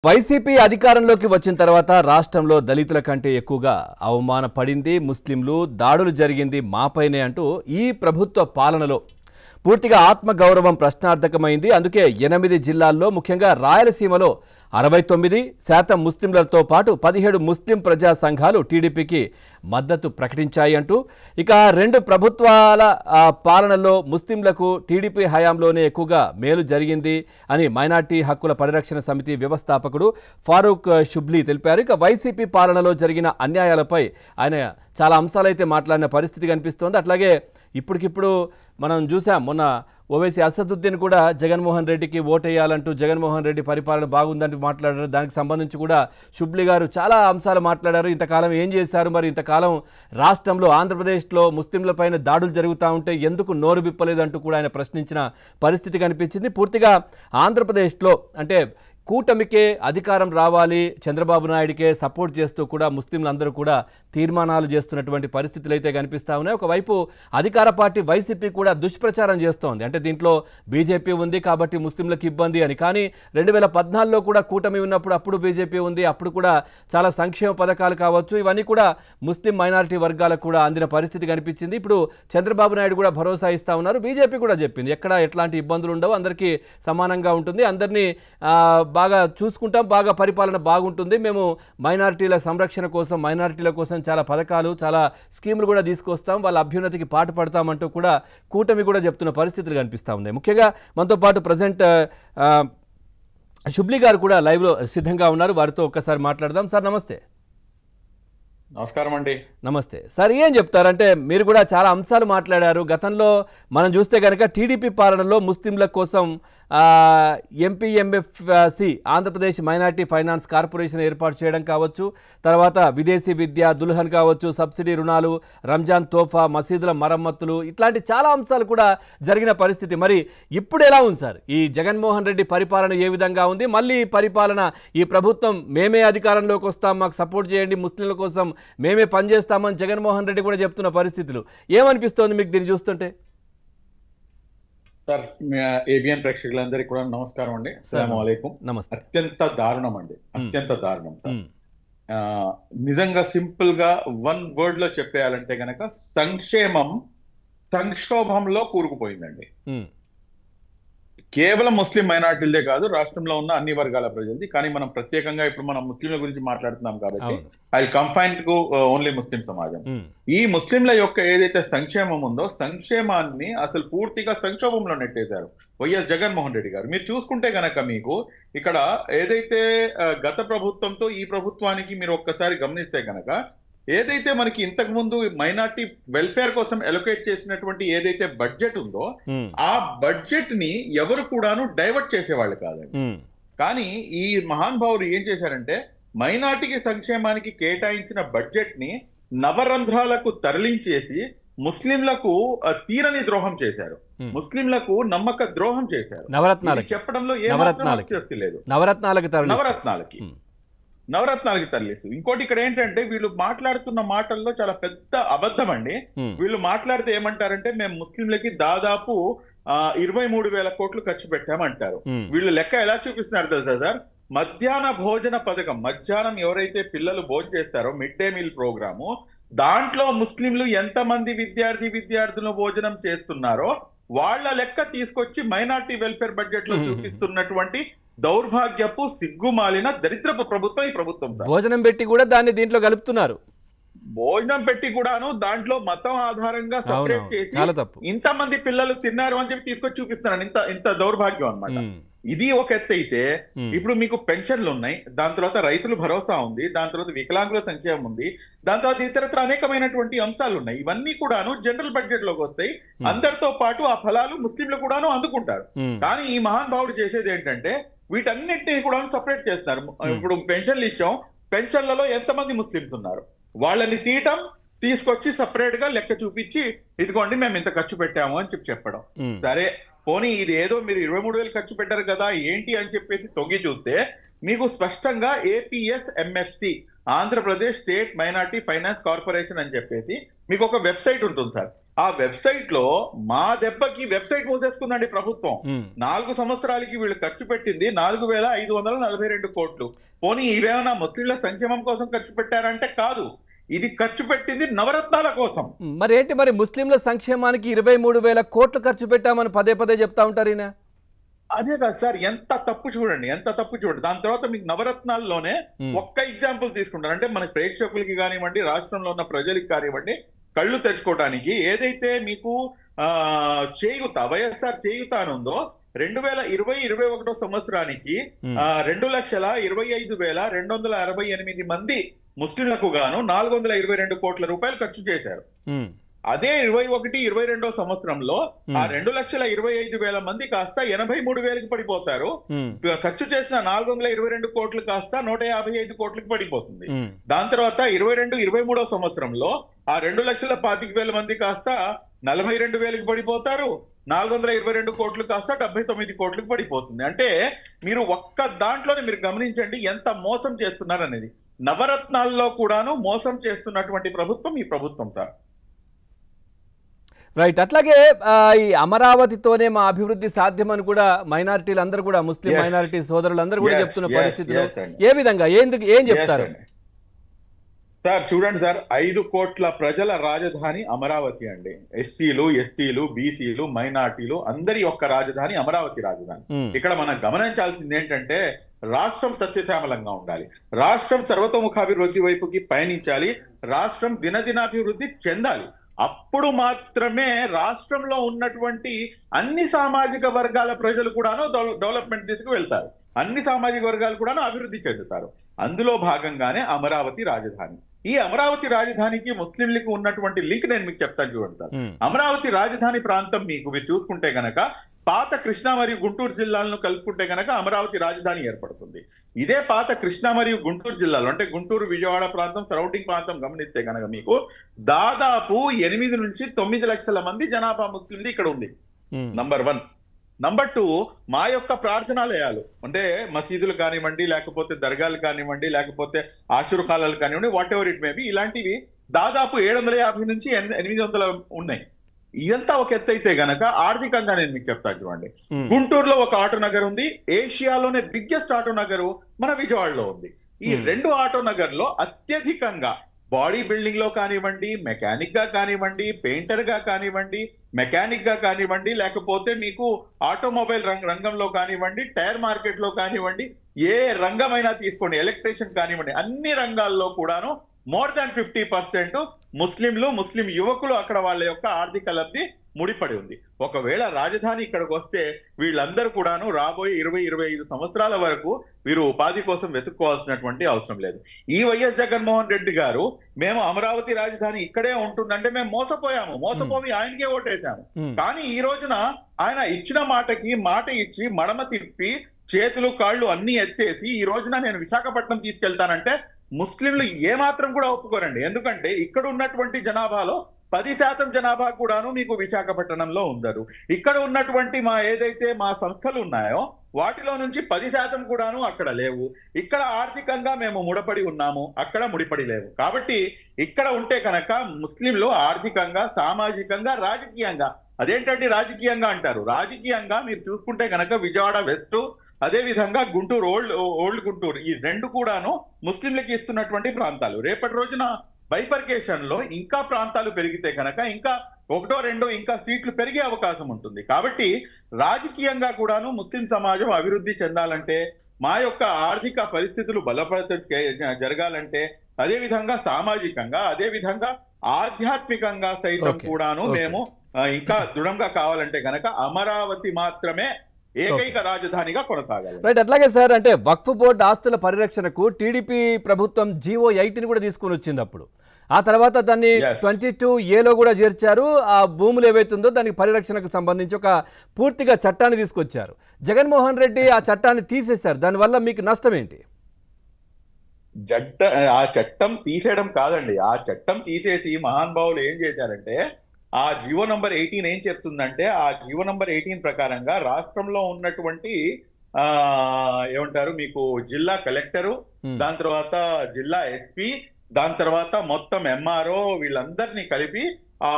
YCP అధికారంలోకి వచ్చిన తర్వాత రాష్ట్రంలో దళితుల కంటే ఎక్కువగా అవమానపడింది, ముస్లింలు దాడులు జరిగింది మాపైనే అంటూ ఈ ప్రభుత్వ పాలనలో పూర్తిగా ఆత్మగౌరవం ప్రశ్నార్థకమైంది. అందుకే 8 జిల్లాల్లో ముఖ్యంగా రాయలసీమలో 69% ముస్లింలతో పాటు 17 ముస్లిం ప్రజా సంఘాలు టీడీపీకి మద్దతు ప్రకటించాయి అంటూ ఇక 2 ప్రభుత్వాల పాలనలో ముస్లింలకు టీడీపీ హయాంలోనే ఎక్కువగా మేలు జరిగింది అని మైనార్టీ హక్కుల పరిరక్షణ సమితి వ్యవస్థాపకుడు ఫారూక్ షుబ్లీ తెలిపారు. ఇక వైసీపీ పాలనలో జరిగిన అన్యాయాలపై ఆయన చాలా అంశాలైతే మాట్లాడిన పరిస్థితి కనిపిస్తోంది. అట్లాగే ఇప్పటికిప్పుడు మనం చూసాం, మొన్న ఓవైసీ అసదుద్దీన్ కూడా జగన్మోహన్ రెడ్డికి ఓటేయాలంటూ జగన్మోహన్ రెడ్డి పరిపాలన బాగుందంటూ మాట్లాడారు. దానికి సంబంధించి కూడా షుబ్లీ గారు చాలా అంశాలు మాట్లాడారు. ఇంతకాలం ఏం చేశారు, మరి ఇంతకాలం రాష్ట్రంలో ఆంధ్రప్రదేశ్లో ముస్లింలపైన దాడులు జరుగుతూ ఉంటే ఎందుకు నోరు విప్పలేదంటూ కూడా ఆయన ప్రశ్నించిన పరిస్థితి కనిపించింది. పూర్తిగా ఆంధ్రప్రదేశ్లో అంటే కూటమికే అధికారం రావాలి, చంద్రబాబు నాయుడికే సపోర్ట్ చేస్తూ కూడా ముస్లింలందరూ కూడా తీర్మానాలు చేస్తున్నటువంటి పరిస్థితులు అయితే కనిపిస్తూ ఉన్నాయి. ఒకవైపు అధికార పార్టీ వైసీపీ కూడా దుష్ప్రచారం చేస్తోంది. అంటే దీంట్లో బీజేపీ ఉంది కాబట్టి ముస్లింలకు ఇబ్బంది అని. కానీ 2014లో కూడా కూటమి ఉన్నప్పుడు అప్పుడు బీజేపీ ఉంది, అప్పుడు కూడా చాలా సంక్షేమ పథకాలు కావచ్చు, ఇవన్నీ కూడా ముస్లిం మైనారిటీ వర్గాలకు కూడా అందిన పరిస్థితి కనిపించింది. ఇప్పుడు చంద్రబాబు నాయుడు కూడా భరోసా ఇస్తూ ఉన్నారు. బీజేపీ కూడా చెప్పింది ఎక్కడ ఎట్లాంటి ఇబ్బందులు ఉండవు, అందరికీ సమానంగా ఉంటుంది, అందరినీ బాగా చూసుకుంటాం, బాగా పరిపాలన బాగుంటుంది, మేము మైనారిటీల సంరక్షణ కోసం మైనారిటీల కోసం చాలా పథకాలు చాలా స్కీములు కూడా తీసుకొస్తాం, వాళ్ళ అభ్యున్నతికి పాటుపడతామంటూ కూడా కూటమి కూడా చెప్తున్న పరిస్థితులు కనిపిస్తూ ఉన్నాయి. ముఖ్యంగా మనతో పాటు ప్రజెంట్ షుబ్లీ గారు కూడా లైవ్లో సిద్ధంగా ఉన్నారు, వారితో ఒక్కసారి మాట్లాడదాం. సార్ నమస్తే. నమస్కారం అండి. నమస్తే సార్. ఏం చెప్తారంటే మీరు కూడా చాలా అంశాలు మాట్లాడారు. గతంలో మనం చూస్తే కనుక టీడీపీ పాలనలో ముస్లింల కోసం ఎంపీఎంఎఫ్సి ఆంధ్రప్రదేశ్ మైనార్టీ ఫైనాన్స్ కార్పొరేషన్ ఏర్పాటు చేయడం కావచ్చు, తర్వాత విదేశీ విద్య, దుల్హన్ కావచ్చు, సబ్సిడీ రుణాలు, రంజాన్ తోఫా, మసీదుల మరమ్మతులు, ఇట్లాంటి చాలా అంశాలు కూడా జరిగిన పరిస్థితి. మరి ఇప్పుడు ఎలా ఉంది సార్? ఈ జగన్మోహన్ రెడ్డి పరిపాలన ఏ విధంగా ఉంది? మళ్ళీ పరిపాలన ఈ ప్రభుత్వం మేమే అధికారంలోకి వస్తాం, మాకు సపోర్ట్ చేయండి, ముస్లింల కోసం మేమే పనిచేస్తామని జగన్మోహన్ రెడ్డి కూడా చెప్తున్న పరిస్థితులు ఏమనిపిస్తోంది మీకు దీన్ని చూస్తుంటే? సార్, ఏబిఎన్ ప్రేక్షకులందరికీ కూడా నమస్కారం అండి. అస్సలాము అలైకుం. నమస్తే. అత్యంత దారుణం అండి, అత్యంత దారుణం సార్. నిజంగా సింపుల్ గా 1 వర్డ్ లో చెప్పేయాలంటే గనక సంక్షేమం సంక్షోభంలో కూరుకుపోయిందండి. కేవలం ముస్లిం మైనార్టీలదే కాదు, రాష్ట్రంలో ఉన్న అన్ని వర్గాల ప్రజలది. కానీ మనం ప్రత్యేకంగా ఇప్పుడు మనం ముస్లింల గురించి మాట్లాడుతున్నాం కాబట్టి ఐ కంఫైన్ టు ఓన్లీ ముస్లిం సమాజం. ఈ ముస్లింల యొక్క ఏదైతే సంక్షేమం ఉందో సంక్షేమాన్ని అసలు పూర్తిగా సంక్షోభంలో నెట్టేశారు వైఎస్ జగన్మోహన్ రెడ్డి గారు. మీరు చూసుకుంటే గనక మీకు ఇక్కడ ఏదైతే గత ప్రభుత్వంతో ఈ ప్రభుత్వానికి మీరు ఒక్కసారి గమనిస్తే గనక ఏదైతే మనకి ఇంతకు ముందు మైనార్టీ వెల్ఫేర్ కోసం అలొకేట్ చేసినటువంటి ఏదైతే బడ్జెట్ ఉందో ఆ బడ్జెట్ ని ఎవరు కూడాను డైవర్ట్ చేసేవాళ్ళు కాదండి. కానీ ఈ మహానుభావులు ఏం చేశారంటే మైనార్టీకి సంక్షేమానికి కేటాయించిన బడ్జెట్ ని నవరంధ్రాలకు తరలించేసి ముస్లింలకు తీరని ద్రోహం చేశారు, ముస్లింలకు నమ్మక ద్రోహం చేశారు. చెప్పడంలో ఏ ఆసక్తి లేదు. నవరత్నాలకి తరలిస్తూ ఇంకోటి ఇక్కడ ఏంటంటే వీళ్ళు మాట్లాడుతున్న మాటల్లో చాలా పెద్ద అబద్ధం అండి. వీళ్ళు మాట్లాడితే ఏమంటారంటే మేము ముస్లింలకి దాదాపు 23,000 కోట్లు ఖర్చు పెట్టామంటారు. వీళ్ళు లెక్క ఎలా చూపిస్తున్నారు తెలుసా సార్? మధ్యాహ్న భోజన పథకం, మధ్యాహ్నం ఎవరైతే పిల్లలు భోజనం చేస్తారో మిడ్ డే మీల్ ప్రోగ్రాము, దాంట్లో ముస్లింలు ఎంతమంది విద్యార్థులు భోజనం చేస్తున్నారో వాళ్ళ లెక్క తీసుకొచ్చి మైనార్టీ వెల్ఫేర్ బడ్జెట్ లో చూపిస్తున్నటువంటి దౌర్భాగ్యపు సిగ్గుమాలిన దరిద్రపు ప్రభుత్వం ఈ ప్రభుత్వం. భోజనం పెట్టి కూడా దాన్ని దీంట్లో కలుపుతున్నారు. భోజనం పెట్టి కూడాను దాంట్లో మతం ఆధారంగా సపరేట్ చేసి ఇంతమంది పిల్లలు తిన్నారు అని చెప్పి తీసుకొచ్చి చూపిస్తున్నారు. ఇంత దౌర్భాగ్యం అన్నమాట. ఇది ఒక ఎత్తు అయితే, ఇప్పుడు మీకు పెన్షన్లు ఉన్నాయి, దాని తర్వాత రైతులు భరోసా ఉంది, దాని తర్వాత వికలాంగుల సంక్షేమం ఉంది, దాని తర్వాత ఇతరత్ర అనేకమైనటువంటి అంశాలు ఉన్నాయి. ఇవన్నీ కూడాను జనరల్ బడ్జెట్ లోకి వస్తాయి. అందరితో పాటు ఆ ఫలాలు ముస్లింలు కూడాను అందుకుంటారు. కానీ ఈ మహానుభావుడు చేసేది ఏంటంటే వీటన్నిటిని కూడా సపరేట్ చేస్తారు. ఇప్పుడు పెన్షన్లు ఇచ్చాం, పెన్షన్లలో ఎంతమంది ముస్లింస్ ఉన్నారు వాళ్ళని తీయటం, తీసుకొచ్చి సపరేట్ గా లెక్క చూపించి ఇదిగోండి మేము ఇంత ఖర్చు పెట్టాము అని చెప్పడం. సరే పోనీ ఇది ఏదో మీరు 23,000 ఖర్చు పెట్టారు కదా ఏంటి అని చెప్పేసి తొంగి చూస్తే మీకు స్పష్టంగా APSMFC Andhra Pradesh state minority finance corporation అని చెప్పేసి మీకు ఒక వెబ్సైట్ ఉంటుంది సార్. ఆ వెబ్సైట్ లో మా దెబ్బకి వెబ్సైట్ మూసేసుకుందండి ప్రభుత్వం. 4 సంవత్సరాలకి వీళ్ళు ఖర్చు పెట్టింది 4,542 కోట్లు. పోనీ ఇవేమైనా ముస్లింల సంక్షేమం కోసం ఖర్చు పెట్టారంటే కాదు, ఇది ఖర్చు పెట్టింది నవరత్నాల కోసం. మరి ఏంటి మరి ముస్లింల సంక్షేమానికి 23,000 కోట్లు ఖర్చు పెట్టామని పదే పదే చెప్తా ఉంటారు ఈయన. అదే కదా సార్, ఎంత తప్పు చూడండి, ఎంత తప్పు చూడండి. దాని తర్వాత మీకు నవరత్నాల్లోనే ఒక్క ఎగ్జాంపుల్ తీసుకుంటారు అంటే మన ప్రేక్షకులకి కానివ్వండి, రాష్ట్రంలో ఉన్న ప్రజలకి కానివ్వండి, కళ్ళు తెచ్చుకోవడానికి ఏదైతే మీకు చేయూత, వైఎస్ఆర్ చేయూత అని ఉందో 2020-21 సంవత్సరానికి 2,25,268 మంది ముస్లింలకు గాను 422 కోట్ల రూపాయలు ఖర్చు చేశారు. అదే 21-22 సంవత్సరంలో ఆ 2,25,000 మంది కాస్త 83,000కి పడిపోతారు. ఖర్చు చేసిన 422 కోట్లు కాస్త 155 కోట్లకి పడిపోతుంది. దాని తర్వాత 22-23 సంవత్సరంలో ఆ 2,25,000 మంది కాస్త 42,000కి పడిపోతారు. 422 కోట్లు కాస్త 79 కోట్లకి పడిపోతుంది. అంటే మీరు ఒక్క దాంట్లోనే మీరు గమనించండి ఎంత మోసం చేస్తున్నారు అనేది. నవరత్నాల్లో కూడాను మోసం చేస్తున్నటువంటి ప్రభుత్వం ఈ ప్రభుత్వం సార్. రైట్. అట్లాగే ఈ అమరావతితోనే మా అభివృద్ధి సాధ్యమని కూడా మైనారిటీలు అందరూ కూడా, ముస్లిం మైనారిటీ సోదరులందరూ కూడా చెప్తున్న పరిస్థితిలో ఏ విధంగా ఏం చెప్తారు సార్? చూడండి సార్, 5 కోట్ల ప్రజల రాజధాని అమరావతి అండి. ఎస్సీలు, ఎస్టీలు, బీసీలు, మైనార్టీలు అందరి యొక్క రాజధాని అమరావతి రాజధాని. ఇక్కడ మనం గమనించాల్సింది ఏంటంటే రాష్ట్రం సస్యశ్యామలంగా ఉండాలి, రాష్ట్రం సర్వతోముఖాభివృద్ధి వైపుకి పయనించాలి, రాష్ట్రం దినదినాభివృద్ధి చెందాలి. అప్పుడు మాత్రమే రాష్ట్రంలో ఉన్నటువంటి అన్ని సామాజిక వర్గాల ప్రజలు కూడాను డెవలప్మెంట్ దిశకు వెళ్తారు, అన్ని సామాజిక వర్గాలు కూడాను అభివృద్ధి చెందుతారు. అందులో భాగంగానే అమరావతి రాజధాని. ఈ అమరావతి రాజధానికి ముస్లింలకు ఉన్నటువంటి లింక్ నేను మీకు చెప్తాను చూడండి సార్. అమరావతి రాజధాని ప్రాంతం మీరు చూసుకుంటే గనక పాత కృష్ణా మరియు గుంటూరు జిల్లాలను కలుపుకుంటే గనక అమరావతి రాజధాని ఏర్పడుతుంది. ఇదే పాత కృష్ణా మరియు గుంటూరు జిల్లాలో అంటే గుంటూరు, విజయవాడ ప్రాంతం, సరౌండింగ్ ప్రాంతం గమనిస్తే కనుక మీకు దాదాపు 8 నుంచి 9 లక్షల మంది జనాభా ముస్లింలు ఇక్కడ ఉంది. నంబర్ 1. నంబర్ 2, మా యొక్క ప్రార్థనాలయాలు అంటే మసీదులు కానివ్వండి, లేకపోతే దర్గాలు కానివ్వండి, లేకపోతే ఆశుర్ఖానాలు కానివ్వండి, what ever it may be, ఇలాంటివి దాదాపు 750 నుంచి 800 ఉన్నాయి. ఇదంతా ఒక ఎత్తు అయితే గనక ఆర్థికంగా నేను మీకు చెప్తాను చూడండి. గుంటూరులో ఒక ఆటో నగర్ ఉంది, ఏషియాలోనే బిగ్గెస్ట్ ఆటో నగరు మన విజయవాడలో ఉంది. ఈ 2 ఆటో నగర్లో అత్యధికంగా బాడీ బిల్డింగ్ లో కానివ్వండి, మెకానిక్ గా కానివ్వండి, పెయింటర్ గా కానివ్వండి, మెకానిక్ గా కానివ్వండి, లేకపోతే మీకు ఆటోమొబైల్ రంగంలో కానివ్వండి, టైర్ మార్కెట్ లో కానివ్వండి, ఏ రంగమైనా తీసుకోండి, ఎలక్ట్రీషియన్ కానివ్వండి, అన్ని రంగాల్లో కూడాను మోర్ దాన్ 50% ముస్లింలు, ముస్లిం యువకులు అక్కడ వాళ్ళ యొక్క ఆర్థిక లబ్ధి ముడిపడి ఉంది. ఒకవేళ రాజధాని ఇక్కడికి వస్తే వీళ్ళందరూ కూడాను రాబోయే 20-25 సంవత్సరాల వరకు వీరు ఉపాధి కోసం వెతుక్కోవాల్సినటువంటి అవసరం లేదు. ఈ వైఎస్ జగన్మోహన్ రెడ్డి గారు మేము అమరావతి రాజధాని ఇక్కడే ఉంటుందంటే మేము మోసపోయి ఆయనకే ఓటేశాము. కానీ ఈ రోజున ఆయన ఇచ్చిన మాటకి మాట ఇచ్చి మడమ తిప్పి చేతులు కాళ్ళు అన్ని ఎత్తేసి ఈ రోజున నేను విశాఖపట్నం తీసుకెళ్తానంటే ముస్లింలు ఏమాత్రం కూడా ఒప్పుకోరండి. ఎందుకంటే ఇక్కడ ఉన్నటువంటి జనాభాలో 10% జనాభా కూడాను మీకు విశాఖపట్నంలో ఉండరు. ఇక్కడ ఉన్నటువంటి ఏదైతే మా సంస్థలు ఉన్నాయో వాటిలో నుంచి 10% కూడాను అక్కడ లేవు. ఇక్కడ ఆర్థికంగా మేము ముడిపడి ఉన్నాము, అక్కడ ముడిపడి లేవు. కాబట్టి ఇక్కడ ఉంటే కనుక ముస్లింలు ఆర్థికంగా, సామాజికంగా, రాజకీయంగా, అదేంటంటే రాజకీయంగా అంటారు, రాజకీయంగా మీరు చూసుకుంటే కనుక విజయవాడ వెస్ట్, అదే విధంగా గుంటూరు ఓల్డ్ గుంటూరు, ఈ 2 కూడాను ముస్లింలకి ఇస్తున్నటువంటి ప్రాంతాలు. రేపటి రోజున బైఫర్కేషన్ లో ఇంకా ప్రాంతాలు పెరిగితే కనుక ఇంకా 1-2 ఇంకా సీట్లు పెరిగే అవకాశం ఉంటుంది. కాబట్టి రాజకీయంగా కూడాను ముస్లిం సమాజం అభివృద్ధి చెందాలంటే, మా యొక్క ఆర్థిక పరిస్థితులు జరగాలంటే, అదే విధంగా సామాజికంగా, అదే విధంగా ఆధ్యాత్మికంగా సైతం కూడాను మేము ఇంకా దృఢంగా కావాలంటే కనుక అమరావతి మాత్రమే ఏకైక రాజధానిగా కొనసాగాలి. రైట్. అట్లాగే సార్, అంటే వక్ఫ్ బోర్డు ఆస్తుల పరిరక్షణకు టీడీపీ ప్రభుత్వం జీవో 8ని కూడా తీసుకొని వచ్చింది. అప్పుడు ఆ తర్వాత దాన్ని 22A కూడా చేర్చారు. ఆ భూములు ఏవైతుందో దానికి పరిరక్షణకు సంబంధించి ఒక పూర్తిగా చట్టాన్ని తీసుకొచ్చారు. జగన్మోహన్ రెడ్డి ఆ చట్టాన్ని తీసేశారు. దానివల్ల మీకు నష్టం ఏంటి? ఆ చట్టం తీసేయడం కాదండి, ఆ చట్టం తీసేసి మహానుభావులు ఏం చేశారంటే ఆ జీవో నంబర్ 18 ఏం చెప్తుందంటే, ఆ జీవో నంబర్ 18 ప్రకారంగా రాష్ట్రంలో ఉన్నటువంటి ఏమంటారు మీకు జిల్లా కలెక్టరు, దాని తర్వాత జిల్లా ఎస్పీ, దాని తర్వాత మొత్తం ఎంఆర్ఓ వీళ్ళందరినీ కలిపి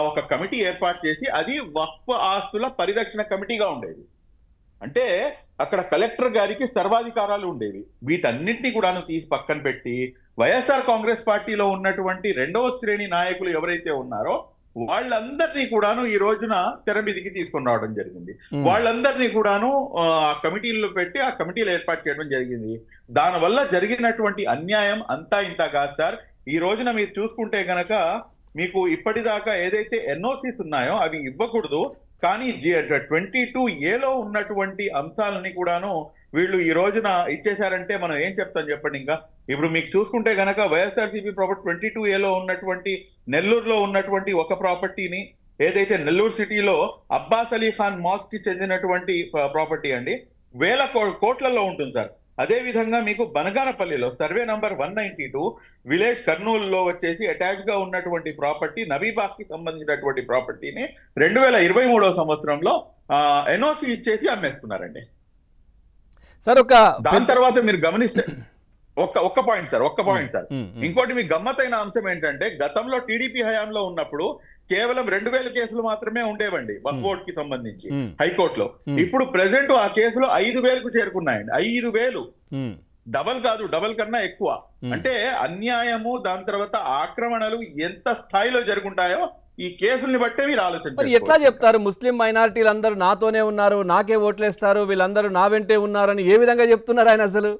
ఒక కమిటీ ఏర్పాటు చేసి అది వక్ఫ్ ఆస్తుల పరిరక్షణ కమిటీగా ఉండేది. అంటే అక్కడ కలెక్టర్ గారికి సర్వాధికారాలు ఉండేవి. వీటన్నింటినీ కూడాను తీసి పక్కన పెట్టి వైఎస్ఆర్ కాంగ్రెస్ పార్టీలో ఉన్నటువంటి రెండవ శ్రేణి నాయకులు ఎవరైతే ఉన్నారో వాళ్ళందరినీ కూడాను ఈ రోజున తెర మీదికి తీసుకొని రావడం జరిగింది. వాళ్ళందరినీ కూడాను ఆ కమిటీల్లో పెట్టి ఆ కమిటీలు ఏర్పాటు చేయడం జరిగింది. దానివల్ల జరిగినటువంటి అన్యాయం అంతా ఇంత కాదు సార్. ఈ రోజున మీరు చూసుకుంటే గనక మీకు ఇప్పటిదాకా ఏదైతే ఎన్ఓసీస్ ఉన్నాయో అవి ఇవ్వకూడదు, కానీ 22A ఉన్నటువంటి అంశాలని కూడాను వీళ్ళు ఈ రోజున ఇచ్చేశారంటే మనం ఏం చెప్తాం చెప్పండి. ఇంకా ఇప్పుడు మీకు చూసుకుంటే గనక వైఎస్ఆర్సీపీ ప్రాపర్టీ 22A ఉన్నటువంటి నెల్లూరులో ఉన్నటువంటి ఒక ప్రాపర్టీని ఏదైతే నెల్లూరు సిటీలో అబ్బాస్ అలీ ఖాన్ మాస్క్ కి చెందినటువంటి ప్రాపర్టీ అండి, వేల కోట్లలో ఉంటుంది సార్. అదే విధంగా మీకు బనగానపల్లిలో సర్వే నంబర్ 192 విలేజ్ కర్నూలులో వచ్చేసి అటాచ్ గా ఉన్నటువంటి ప్రాపర్టీ నబీబాగ్ కి సంబంధించినటువంటి ప్రాపర్టీని 2023 సంవత్సరంలో ఎన్ఓసి ఇచ్చేసి అమ్మేసుకున్నారండి. సార్ దాని తర్వాత మీరు గమనిస్తే ఒక్క పాయింట్ సార్ ఇంకోటి మీకు గమ్మత్తైన అంశం ఏంటంటే గతంలో టీడీపీ హయాంలో ఉన్నప్పుడు కేవలం 2000 కేసులు మాత్రమే ఉండేవండి వక్ఫ్ బోర్డ్ కి సంబంధించి హైకోర్టులో. ఇప్పుడు ప్రెసెంట్ ఆ కేసులు 5000కు చేరుకున్నాయండి. 5000 డబల్ కాదు, డబల్ కన్నా ఎక్కువ. అంటే అన్యాయము దాని తర్వాత ఆక్రమణలు ఎంత స్థాయిలో జరుగుంటాయో ఈ కేసుల్ని బట్టే మీరు ఆలోచించారు. ఎట్లా చెప్తారు ముస్లిం మైనారిటీలు అందరూ నాతోనే ఉన్నారు, నాకే ఓట్లేస్తారు, వీళ్ళందరూ నా వెంటే ఉన్నారని ఏ విధంగా చెప్తున్నారు ఆయన అసలు?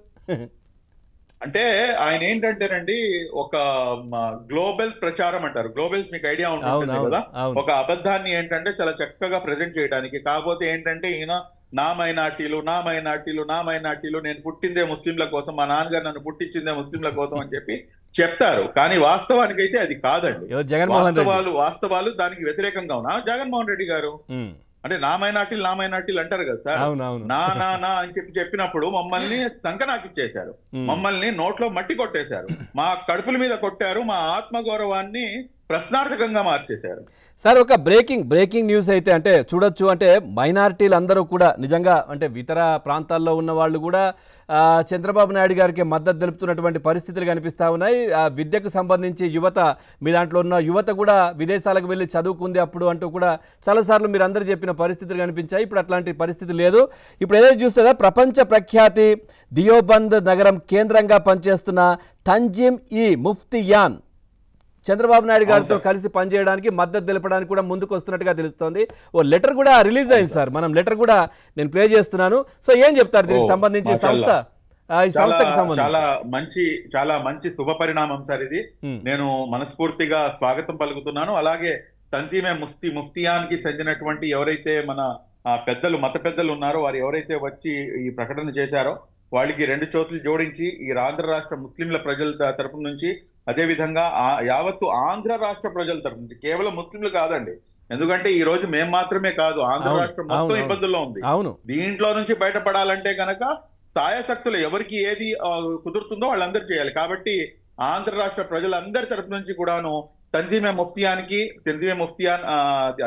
అంటే ఆయన ఏంటంటేనండి ఒక గ్లోబల్ ప్రచారం అంటారు. గ్లోబల్స్ మీకు ఐడియా ఉంటుంది కదా, ఒక అబద్ధాన్ని ఏంటంటే చాలా చక్కగా ప్రజెంట్ చేయడానికి. కాకపోతే ఏంటంటే ఈయన నా మైనార్టీలు నేను పుట్టిందే ముస్లింల కోసం, మా నాన్నగారు నన్ను పుట్టించిందే ముస్లింల కోసం అని చెప్పి చెప్తారు. కానీ వాస్తవానికి అయితే అది కాదండి. వాస్తవాలు దానికి వ్యతిరేకంగా ఉన్నా జగన్మోహన్ రెడ్డి గారు అంటే నా మైనార్టీలు అంటారు కదా సార్, నా అని చెప్పినప్పుడు మమ్మల్ని సంకనాకిచ్చేశారు, మమ్మల్ని నోట్లో మట్టి కొట్టేశారు, మా కడుపుల మీద కొట్టారు, మా ఆత్మగౌరవాన్ని ప్రశ్నార్థకంగా మార్చేశారు. సార్ ఒక బ్రేకింగ్ న్యూస్ అయితే అంటే చూడొచ్చు, అంటే మైనారిటీలు అందరూ కూడా నిజంగా అంటే ఇతర ప్రాంతాల్లో ఉన్న వాళ్ళు కూడా చంద్రబాబు నాయుడు గారికి మద్దతు తెలుపుతున్నటువంటి పరిస్థితులు కనిపిస్తూ ఉన్నాయి. విద్యకు సంబంధించి యువత, మీ దాంట్లో ఉన్న యువత కూడా విదేశాలకు వెళ్ళి చదువుకుంది అప్పుడు అంటూ కూడా చాలాసార్లు మీరు అందరూ చెప్పిన పరిస్థితులు కనిపించాయి. ఇప్పుడు అట్లాంటి పరిస్థితి లేదు. ఇప్పుడు ఏదైతే చూస్తుందా ప్రపంచ ప్రఖ్యాతి దియోబంద్ నగరం కేంద్రంగా పనిచేస్తున్న తంజీమ్ ముఫ్తియాన్ చంద్రబాబు నాయుడు గారితో కలిసి పనిచేయడానికి మద్దతు తెలపడానికి కూడా ముందుకు వస్తున్నట్టుగా తెలుస్తోంది. ఓ లెటర్ కూడా రిలీజ్ అయింది సార్, మనం లెటర్ కూడా నేను ప్లే చేస్తున్నాను. సో ఏం చెప్తారు దీనికి సంబంధించి చాలా మంచి శుభ పరిణామం సార్ ఇది. నేను మనస్ఫూర్తిగా స్వాగతం పలుకుతున్నాను. అలాగే తంజీమే ముఫ్తియాన్ కి చెందినటువంటి ఎవరైతే మన మత పెద్దలు ఉన్నారో వారు ఎవరైతే వచ్చి ఈ ప్రకటన చేశారో వాళ్ళకి 2 చేతులు జోడించి ఈ ఆంధ్ర రాష్ట్ర ముస్లింల ప్రజల తరపు నుంచి, అదే విధంగా యావత్తు ఆంధ్ర రాష్ట్ర ప్రజల తరపు నుంచి, కేవలం ముస్లింలు కాదండి, ఎందుకంటే ఈ రోజు మేము మాత్రమే కాదు, ఆంధ్ర రాష్ట్రం మొత్తం ఇబ్బందుల్లో ఉంది. దీంట్లో నుంచి బయటపడాలంటే కనుక సాయశక్తులు ఎవరికి ఏది కుదురుతుందో వాళ్ళందరూ చేయాలి. కాబట్టి ఆంధ్ర రాష్ట్ర ప్రజలందరి తరపు నుంచి కూడాను తంజీమే ముఫ్తియాన్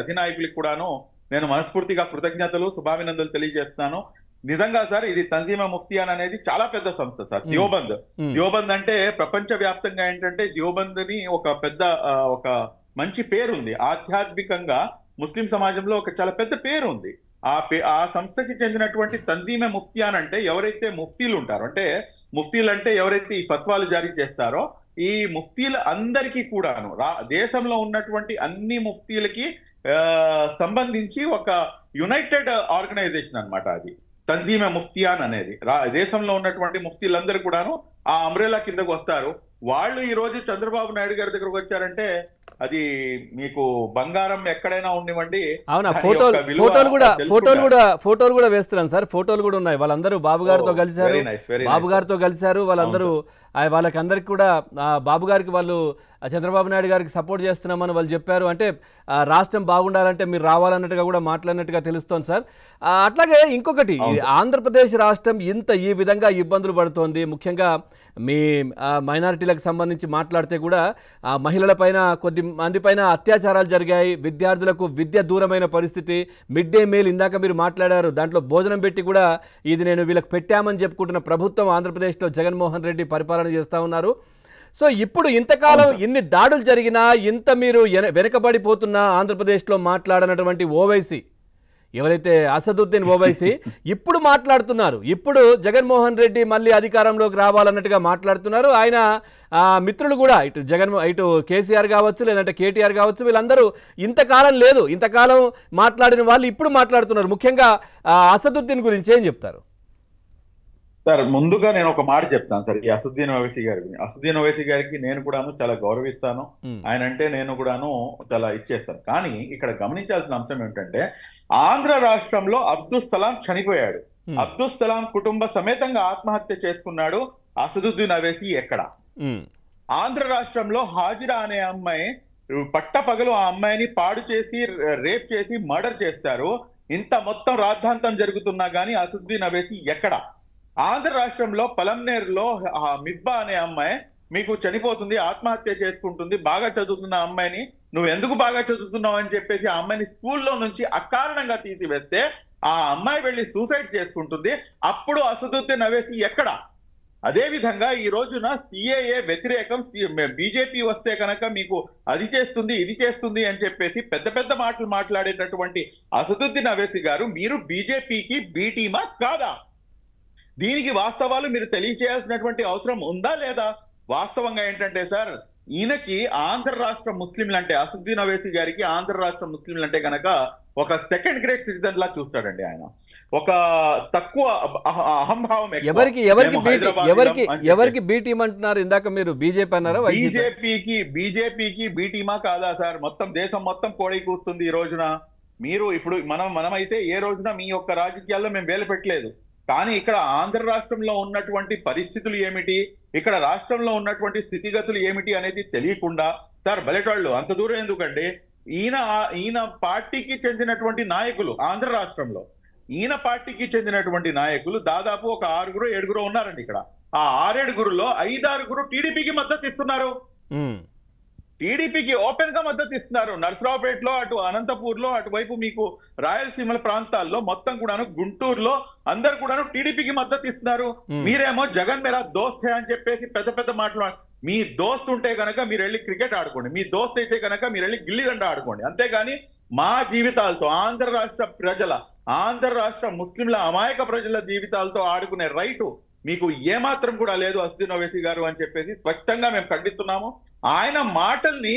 అధినాయకులకు కూడాను నేను మనస్ఫూర్తిగా కృతజ్ఞతలు, శుభాభినందనలు తెలియజేస్తున్నాను. నిజంగా సార్ ఇది తంజీమే ముఫ్తియాన్ అనేది చాలా పెద్ద సంస్థ సార్. దియోబంద్ అంటే ప్రపంచ వ్యాప్తంగా ఏంటంటే దియోబంద్ ని ఒక మంచి పేరుంది. ఆధ్యాత్మికంగా ముస్లిం సమాజంలో ఒక చాలా పెద్ద పేరు ఉంది. ఆ సంస్థకి చెందినటువంటి తంజీమే ముఫ్తియాన్ అంటే ఎవరైతే ముఫ్తీలు ఉంటారో, అంటే ముఫ్తీలు అంటే ఎవరైతే ఈ ఫత్వాలు జారీ చేస్తారో ఈ ముఫ్తీల అందరికీ కూడాను దేశంలో ఉన్నటువంటి అన్ని ముఫ్తీలకి సంబంధించి ఒక యునైటెడ్ ఆర్గనైజేషన్ అన్నమాట అది తంజీమే ముఫ్తియాన్ అనేది. దేశంలో ఉన్నటువంటి ముఫ్తీలందరూ కూడాను ఆ అంబ్రెలా కిందకు వస్తారు. వాళ్ళు ఈ రోజు చంద్రబాబు నాయుడు గారి దగ్గరకు వచ్చారంటే అది మీకు బంగారం ఎక్కడైనా ఉండివ్వండి. అవునా, ఫోటోలు కూడా వేస్తున్నాను సార్, ఫోటోలు కూడా ఉన్నాయి. వాళ్ళందరూ బాబు గారితో కలిశారు, వాళ్ళందరూ వాళ్ళకందరికి కూడా బాబు గారికి వాళ్ళు చంద్రబాబు నాయుడు గారికి సపోర్ట్ చేస్తున్నామని వాళ్ళు చెప్పారు. అంటే రాష్ట్రం బాగుండాలంటే మీరు రావాలన్నట్టుగా కూడా మాట్లాడినట్టుగా తెలుస్తోంది సార్. అట్లాగే ఇంకొకటి, ఆంధ్రప్రదేశ్ రాష్ట్రం ఈ విధంగా ఇబ్బందులు పడుతోంది. ముఖ్యంగా మీ మైనారిటీలకు సంబంధించి మాట్లాడితే కూడా మహిళల పైన కొద్ది మంది పైన అత్యాచారాలు జరిగాయి, విద్యార్థులకు విద్య దూరమైన పరిస్థితి, మిడ్ డే మీల్ ఇందాక మీరు మాట్లాడారు, దాంట్లో భోజనం పెట్టి కూడా ఇది నేను వీళ్ళకి పెట్టామని చెప్పుకుంటున్న ప్రభుత్వం ఆంధ్రప్రదేశ్లో జగన్మోహన్ రెడ్డి పరిపాలన చేస్తూ ఉన్నారు. సో ఇప్పుడు ఇంతకాలం ఇన్ని దాడులు జరిగినా ఇంత మీరు వెనకబడిపోతున్న ఆంధ్రప్రదేశ్లో మాట్లాడనటువంటి ఓవైసీ ఎవరైతే అసదుద్దీన్ ఓవైసీ ఇప్పుడు మాట్లాడుతున్నారు. ఇప్పుడు జగన్మోహన్ రెడ్డి మళ్ళీ అధికారంలోకి రావాలన్నట్టుగా మాట్లాడుతున్నారు. ఆయన మిత్రులు కూడా ఇటు కేసీఆర్ కావచ్చు, లేదంటే కేటీఆర్ కావచ్చు, వీళ్ళందరూ ఇంతకాలం లేదు, ఇంతకాలం మాట్లాడిన వాళ్ళు ఇప్పుడు మాట్లాడుతున్నారు. ముఖ్యంగా అసదుద్దీన్ గురించి ఏం చెప్తారు? సార్ ముందుగా నేను ఒక మాట చెప్తాను సార్, ఈ అసదుద్దీన్ ఓవైసీ గారికి నేను కూడాను చాలా గౌరవిస్తాను. ఆయన అంటే నేను కూడాను చాలా ఇచ్చేస్తాను. కానీ ఇక్కడ గమనించాల్సిన అంశం ఏమిటంటే, ఆంధ్ర రాష్ట్రంలో అబ్దుల్ సలాం చనిపోయాడు. అబ్దుల్ సలాం కుటుంబ సమేతంగా ఆత్మహత్య చేసుకున్నాడు. అసదుద్దీన్ ఓవైసీ ఎక్కడ? ఆంధ్ర రాష్ట్రంలో హాజిరా అనే అమ్మాయి పట్టపగలు ఆ అమ్మాయిని పాడు చేసి, రేప్ చేసి మర్డర్ చేస్తారు. ఇంత మొత్తం రాద్ధాంతం జరుగుతున్నా గానీ అసదుద్దీన్ ఓవైసీ ఎక్కడ? ఆంధ్ర రాష్ట్రంలో పలంనేరులో మిస్బా అనే అమ్మాయి మీకు చనిపోతుంది, ఆత్మహత్య చేసుకుంటుంది. బాగా చదువుతున్న అమ్మాయిని నువ్వు ఎందుకు బాగా చదువుతున్నావు అని చెప్పేసి ఆ అమ్మాయిని స్కూల్లో నుంచి అకారణంగా తీసివేస్తే ఆ అమ్మాయి వెళ్ళి సూసైడ్ చేసుకుంటుంది. అప్పుడు అసదుద్దీన్ ఓవైసీ ఎక్కడ? అదే విధంగా ఈ రోజున సిఏఏ వ్యతిరేకం, బీజేపీ వస్తే కనుక మీకు అది చేస్తుంది, ఇది చేస్తుంది అని చెప్పేసి పెద్ద పెద్ద మాటలు మాట్లాడేటటువంటి అసదుద్దీన్ ఓవైసీ గారు, మీరు బీజేపీకి బి టీమా కాదా? దీనికి వాస్తవాలు మీరు తెలియచేయాల్సినటువంటి అవసరం ఉందా లేదా? వాస్తవంగా ఏంటంటే సార్, ఈయనకి ఆంధ్ర రాష్ట్ర ముస్లింలు అంటే, అసదుద్దీన్ ఓవైసీ గారికి ఆంధ్ర రాష్ట్ర ముస్లింలు అంటే కనుక ఒక సెకండ్ గ్రేడ్ సిటిజన్ లా చూస్తాడండి ఆయన. ఒక తక్కువ అహంభావం. ఎవరికి బి టీం అంటున్నారు? ఇందాక మీరు బీజేపీ అన్నారా? బీజేపీకి బి టీమా కాదా సార్? మొత్తం దేశం మొత్తం కోడి కూస్తుంది ఈ రోజున. మీరు ఇప్పుడు మనమైతే ఏ రోజున మీ యొక్క రాజకీయాల్లో మేము వేలు పెట్టలేదు. కానీ ఇక్కడ ఆంధ్ర రాష్ట్రంలో ఉన్నటువంటి పరిస్థితులు ఏమిటి, ఇక్కడ రాష్ట్రంలో ఉన్నటువంటి స్థితిగతులు ఏమిటి అనేది తెలియకుండా సార్ బలెటోళ్ళు అంత దూరం ఎందుకండి? ఈయన పార్టీకి చెందినటువంటి నాయకులు ఆంధ్ర రాష్ట్రంలో, ఈయన పార్టీకి చెందినటువంటి నాయకులు దాదాపు ఒక 6-7 ఉన్నారండి ఇక్కడ. ఆ 6-7లో 5-6 టీడీపీకి మద్దతు ఇస్తున్నారు. టీడీపీకి ఓపెన్ గా మద్దతు ఇస్తున్నారు. నర్సరావుపేటలో, అటు అనంతపూర్లో, అటువైపు మీకు రాయలసీమల ప్రాంతాల్లో మొత్తం కూడాను, గుంటూరులో అందరు కూడాను టీడీపీకి మద్దతు ఇస్తున్నారు. మీరేమో జగన్ మేరా దోస్త్ అని చెప్పేసి పెద్ద పెద్ద మాటలు. మీ దోస్త్ ఉంటే కనుక మీరు వెళ్ళి క్రికెట్ ఆడుకోండి, మీ దోస్త్ అయితే కనుక మీరు వెళ్ళి గిల్లిదండ ఆడుకోండి. అంతేగాని మా జీవితాలతో, ఆంధ్ర రాష్ట్ర ముస్లింల అమాయక ప్రజల జీవితాలతో ఆడుకునే రైటు మీకు ఏమాత్రం కూడా లేదు అసదుద్దీన్ ఓవైసీ గారు అని చెప్పేసి స్పష్టంగా మేము ఖండిస్తున్నాము. ఆయన మాటల్ని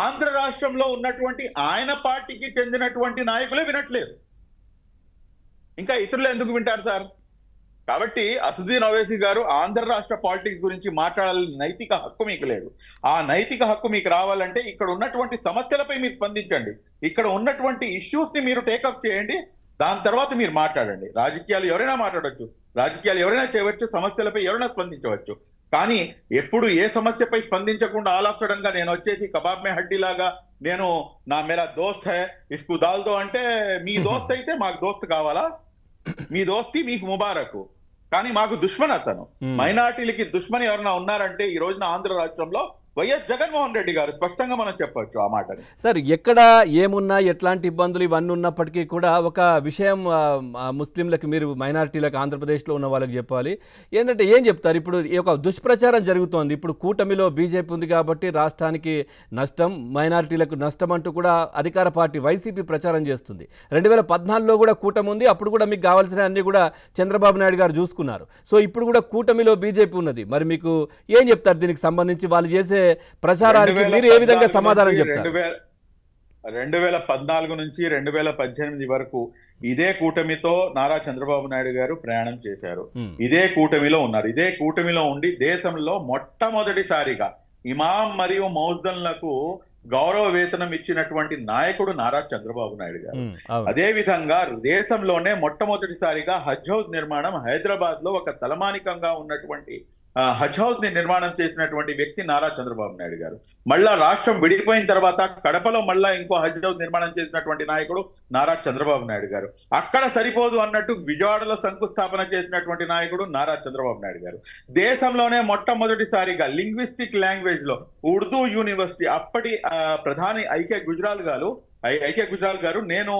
ఆంధ్ర రాష్ట్రంలో ఉన్నటువంటి ఆయన పార్టీకి చెందినటువంటి నాయకులే వినట్లేదు, ఇంకా ఇతరులు ఎందుకు వింటారు సార్? కాబట్టి అసదుద్దీన్ ఓవైసీ గారు ఆంధ్ర రాష్ట్ర పాలిటిక్స్ గురించి మాట్లాడాలని నైతిక హక్కు మీకు లేదు. ఆ నైతిక హక్కు మీకు రావాలంటే ఇక్కడ ఉన్నటువంటి సమస్యలపై మీరు స్పందించండి, ఇక్కడ ఉన్నటువంటి ఇష్యూస్ ని మీరు టేకప్ చేయండి, దాని తర్వాత మీరు మాట్లాడండి. రాజకీయాలు ఎవరైనా మాట్లాడవచ్చు, రాజకీయాలు ఎవరైనా చేయవచ్చు, సమస్యలపై ఎవరైనా స్పందించవచ్చు. కానీ ఎప్పుడు ఏ సమస్యపై స్పందించకుండా ఆల్ ఆఫ్ సడన్ గా నేను వచ్చేసి కబాబ్ మే హడ్డీ లాగా నేను నా మేరా దోస్త్ హై ఇస్కు దాల్దో అంటే, మీ దోస్త్ అయితే మాకు దోస్త్ కావాలా? మీ దోస్తి మీకు ముబారక్, కానీ మాకు దుష్మన్ అతను. మైనార్టీలకి దుష్మన్ ఎవరైనా ఉన్నారంటే ఈ రోజున ఆంధ్ర రాష్ట్రంలో వైఎస్ జగన్మోహన్ రెడ్డి గారు. స్పష్టంగా మనం చెప్పొచ్చు ఆ మాటని. సార్ ఎక్కడ ఏమున్నా, ఎట్లాంటి ఇబ్బందులు ఇవన్నీ ఉన్నప్పటికీ కూడా ఒక విషయం ముస్లింలకు, మీరు మైనారిటీలకు ఆంధ్రప్రదేశ్లో ఉన్న వాళ్ళకి చెప్పాలి. ఏంటంటే ఏం చెప్తారు? ఇప్పుడు ఈ యొక్క దుష్ప్రచారం జరుగుతోంది. ఇప్పుడు కూటమిలో బీజేపీ ఉంది కాబట్టి రాష్ట్రానికి నష్టం, మైనారిటీలకు నష్టం అంటూ కూడా అధికార పార్టీ వైసీపీ ప్రచారం చేస్తుంది. 2014లో కూడా కూటమి ఉంది, అప్పుడు కూడా మీకు కావాల్సిన అన్ని కూడా చంద్రబాబు నాయుడు గారు చూసుకున్నారు. సో ఇప్పుడు కూడా కూటమిలో బీజేపీ ఉన్నది. మరి మీకు ఏం చెప్తారు దీనికి సంబంధించి? వాళ్ళు చేసే ప్రచారానికి మీరు ఏ విధంగా సమాధానం చెప్తారు? 2014 నుంచి 2018 వరకు ఇదే కూటమితో నారా చంద్రబాబు నాయుడు గారు ప్రయాణం చేశారు. ఇదే కూటమిలో ఉన్నారు. ఇదే కూటమిలో ఉండి దేశంలో మొట్టమొదటిసారిగా ఇమాం మరియు మౌజ్దన్లకు గౌరవ వేతనం ఇచ్చినటువంటి నాయకుడు నారా చంద్రబాబు నాయుడు గారు. అదే విధంగా దేశంలోనే మొట్టమొదటిసారిగా హజ్ హౌస్ నిర్మాణం హైదరాబాద్ లో ఒక తలమానికంగా ఉన్నటువంటి హజ్ హౌస్ ని నిర్మాణం చేసినటువంటి వ్యక్తి నారా చంద్రబాబు నాయుడు గారు. మళ్ళా రాష్ట్రం విడిపోయిన తర్వాత కడపలో మళ్ళా ఇంకో హజ్ హౌస్ నిర్మాణం చేసినటువంటి నాయకుడు నారా చంద్రబాబు నాయుడు గారు. అక్కడ సరిపోదు అన్నట్టు విజయవాడలో శంకుస్థాపన చేసినటువంటి నాయకుడు నారా చంద్రబాబు నాయుడు గారు. దేశంలోనే మొట్టమొదటిసారిగా లింగ్విస్టిక్ లాంగ్వేజ్ లో ఉర్దూ యూనివర్సిటీ, అప్పటి ప్రధాని ఐకే గుజరాల్ గారు నేను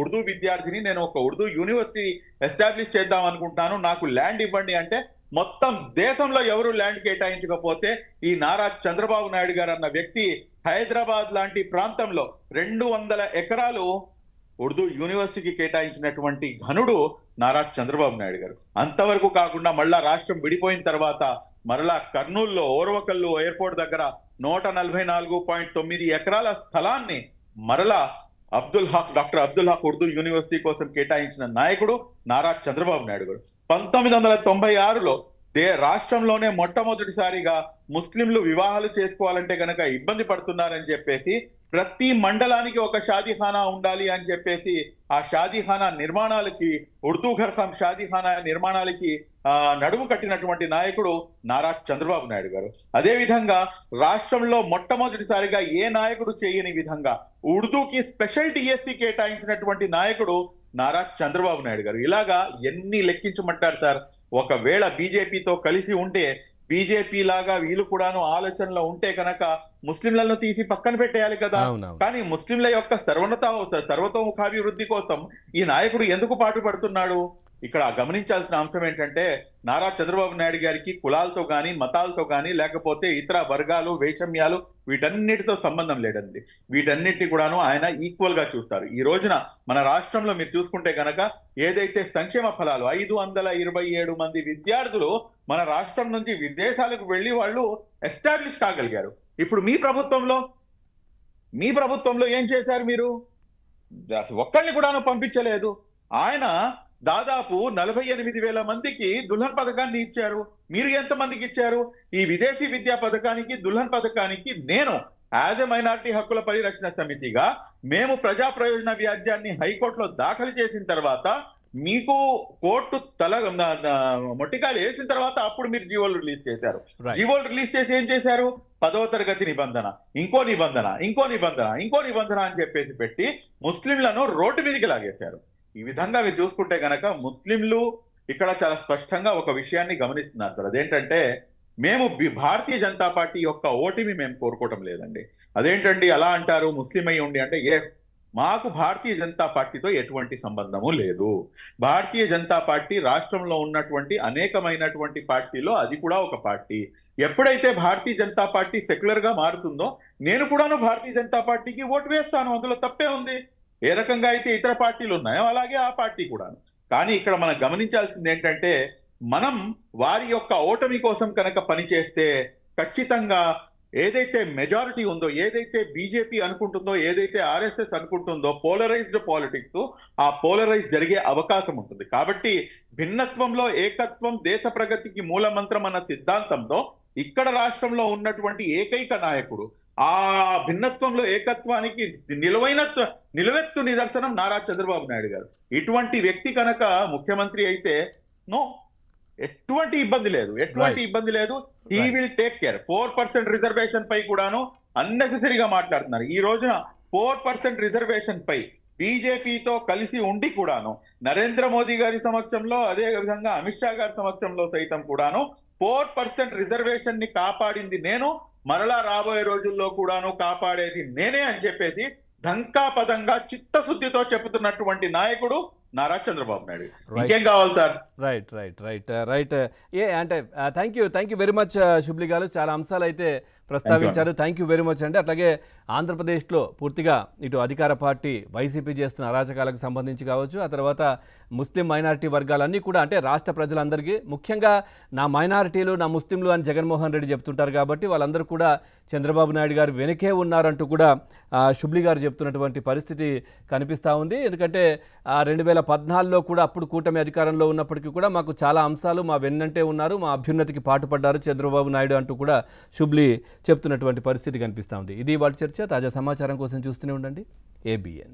ఉర్దూ విద్యార్థిని, నేను ఒక ఉర్దూ యూనివర్సిటీ ఎస్టాబ్లిష్ చేద్దాం అనుకుంటాను, నాకు ల్యాండ్ ఇవ్వండి అంటే మొత్తం దేశంలో ఎవరు ల్యాండ్ కేటాయించకపోతే ఈ నారా చంద్రబాబు నాయుడు గారు అన్న వ్యక్తి హైదరాబాద్ లాంటి ప్రాంతంలో 200 ఎకరాలు ఉర్దూ యూనివర్సిటీకి కేటాయించినటువంటి ఘనుడు నారా చంద్రబాబు నాయుడు గారు. అంతవరకు కాకుండా మళ్ళా రాష్ట్రం విడిపోయిన తర్వాత మరలా కర్నూలులో ఓర్వకల్లు ఎయిర్పోర్ట్ దగ్గర 144.9 ఎకరాల స్థలాన్ని మరలా డాక్టర్ అబ్దుల్ హక్ ఉర్దూ యూనివర్సిటీ కోసం కేటాయించిన నాయకుడు నారా చంద్రబాబు నాయుడు గారు. 1996లో రాష్ట్రంలోనే మొట్టమొదటిసారిగా ముస్లింలు వివాహాలు చేసుకోవాలంటే గనక ఇబ్బంది పడుతున్నారని చెప్పేసి ప్రతి మండలానికి ఒక షాదీఖానా ఉండాలి అని చెప్పేసి ఆ షాదీఖానా నిర్మాణాలకి ఉర్దూ ఘర్ఖం షాదీఖానా నిర్మాణాలకి నడుము కట్టినటువంటి నాయకుడు నారా చంద్రబాబు నాయుడు గారు. అదే విధంగా రాష్ట్రంలో మొట్టమొదటిసారిగా ఏ నాయకుడు చేయని విధంగా ఉర్దూకి స్పెషల్ డిఎస్సి కేటాయించినటువంటి నాయకుడు నారా చంద్రబాబు నాయుడు గారు. ఇలాగా ఎన్ని లెక్కించమంటారు సార్? ఒకవేళ బీజేపీతో కలిసి ఉంటే, బీజేపీ లాగా వీళ్ళు కూడాను ఆలోచనలో ఉంటే కనుక ముస్లింలను తీసి పక్కన పెట్టేయాలి కదా. కానీ ముస్లింల యొక్క సర్వతోముఖాభివృద్ధి కోసం ఈ నాయకుడు ఎందుకు పాటుపడుతున్నాడు? ఇక్కడ గమనించాల్సిన అంశం ఏంటంటే నారా చంద్రబాబు నాయుడు గారికి కులాలతో కానీ మతాలతో కానీ లేకపోతే ఇతర వర్గాలు వైషమ్యాలు వీటన్నిటితో సంబంధం లేదండి. వీటన్నిటిని కూడాను ఆయన ఈక్వల్ గా చూస్తారు. ఈ రోజున మన రాష్ట్రంలో మీరు చూసుకుంటే కనుక ఏదైతే సంక్షేమ ఫలాలు 527 మంది విద్యార్థులు మన రాష్ట్రం నుంచి విదేశాలకు వెళ్ళి వాళ్ళు ఎస్టాబ్లిష్ కాగలిగారు. ఇప్పుడు మీ ప్రభుత్వంలో ఏం చేశారు? మీరు ఒక్కరిని కూడాను పంపించలేదు. ఆయన దాదాపు 48,000 మందికి దుల్హన్ పథకాన్ని ఇచ్చారు. మీరు ఎంతమందికి ఇచ్చారు? ఈ విదేశీ విద్యా పథకానికి, దుల్హన్ పథకానికి నేను యాజ్ ఎ మైనారిటీ హక్కుల పరిరక్షణ సమితిగా మేము ప్రజా ప్రయోజన వ్యాజ్యాన్ని హైకోర్టులో దాఖలు చేసిన తర్వాత మీకు కోర్టు మొట్టికాయలు వేసిన తర్వాత అప్పుడు మీరు జీవోలు రిలీజ్ చేశారు. జీవోలు రిలీజ్ చేసి ఏం చేశారు? 10వ తరగతి నిబంధన, ఇంకో నిబంధన అని చెప్పేసి పెట్టి ముస్లింలను రోడ్డు మీదకి లాగేశారు. ఈ విధంగా మీరు చూసుకుంటే గనక ముస్లింలు ఇక్కడ చాలా స్పష్టంగా ఒక విషయాన్ని గమనిస్తున్నారు సార్. అదేంటంటే మేము భారతీయ జనతా పార్టీ యొక్క ఓటిని మేము కోరుకోవటం లేదండి. అదేంటండి అలా అంటారు ముస్లిం అయి ఉండి అంటే? మాకు భారతీయ జనతా పార్టీతో ఎటువంటి సంబంధము లేదు. భారతీయ జనతా పార్టీ రాష్ట్రంలో ఉన్నటువంటి అనేకమైనటువంటి పార్టీలో అది కూడా ఒక పార్టీ. ఎప్పుడైతే భారతీయ జనతా పార్టీ సెక్యులర్ గా మారుతుందో నేను కూడాను భారతీయ జనతా పార్టీకి ఓటు వేస్తాను. అందులో తప్పే ఉంది. ఏ రకంగా అయితే ఇతర పార్టీలు ఉన్నాయో అలాగే ఆ పార్టీ కూడాను. కానీ ఇక్కడ మనం గమనించాల్సింది ఏంటంటే మనం వారి యొక్క ఓటమి కోసం కనుక పనిచేస్తే ఖచ్చితంగా ఏదైతే మెజారిటీ ఉందో, ఏదైతే బీజేపీ అనుకుంటుందో, ఏదైతే ఆర్ఎస్ఎస్ అనుకుంటుందో పోలరైజ్డ్ పాలిటిక్స్, ఆ పోలరైజ్ జరిగే అవకాశం ఉంటుంది. కాబట్టి భిన్నత్వంలో ఏకత్వం దేశ ప్రగతికి మూల మంత్రం అన్న సిద్ధాంతంతో ఇక్కడ రాష్ట్రంలో ఉన్నటువంటి ఏకైక నాయకుడు, ఆ భిన్నత్వంలో ఏకత్వానికి నిలువెత్తు నిదర్శనం నారా చంద్రబాబు నాయుడు గారు. ఇటువంటి వ్యక్తి కనుక ముఖ్యమంత్రి అయితే ఎటువంటి ఇబ్బంది లేదు. He will take care. 4% reservation పై కూడాను అన్నెసెసరీగా మాట్లాడుతున్నారు. ఈ రోజున 4% రిజర్వేషన్ పై బీజేపీతో కలిసి ఉండి కూడాను నరేంద్ర మోదీ గారి సమక్షంలో, అదే విధంగా అమిత్ షా గారి సమక్షంలో సైతం కూడాను 4% రిజర్వేషన్ ని కాపాడింది నేను, మరలా రాబోయే రోజుల్లో కూడాను కాపాడేది నేనే అని చెప్పేసి ధంకాపదంగా చిత్తశుద్ధితో చెబుతున్నటువంటి నాయకుడు నారా చంద్రబాబు నాయుడు. ఇంకేం కావాలి సార్? రైట్. అంటే థ్యాంక్ యూ వెరీ మచ్ శుబ్లి గారు. చాలా అంశాలు అయితే ప్రస్తావించారు. థ్యాంక్ యూ వెరీ మచ్ అండి. అట్లాగే ఆంధ్రప్రదేశ్లో పూర్తిగా ఇటు అధికార పార్టీ వైసీపీ చేస్తున్న అరాచకాలకు సంబంధించి కావచ్చు, ఆ తర్వాత ముస్లిం మైనారిటీ వర్గాలన్నీ కూడా, అంటే రాష్ట్ర ప్రజలందరికీ ముఖ్యంగా నా మైనారిటీలు నా ముస్లింలు అని జగన్మోహన్ రెడ్డి చెప్తుంటారు కాబట్టి వాళ్ళందరూ కూడా చంద్రబాబు నాయుడు గారు వెనకే ఉన్నారంటూ కూడా శుబ్లి గారు చెప్తున్నటువంటి పరిస్థితి కనిపిస్తూ ఉంది. ఎందుకంటే 2014లో కూడా అప్పుడు కూటమి అధికారంలో ఉన్నప్పటికీ కూడా మాకు చాలా అంశాలు మా వెన్నంటే ఉన్నారు, మా అభ్యున్నతికి పాటుపడ్డారు చంద్రబాబు నాయుడు అంటూ కూడా శుబ్లి చెప్తున్నటువంటి పరిస్థితి కనిపిస్తూ ఉంది. ఇది వాటి చర్చ. తాజా సమాచారం కోసం చూస్తూనే ఉండండి ABN.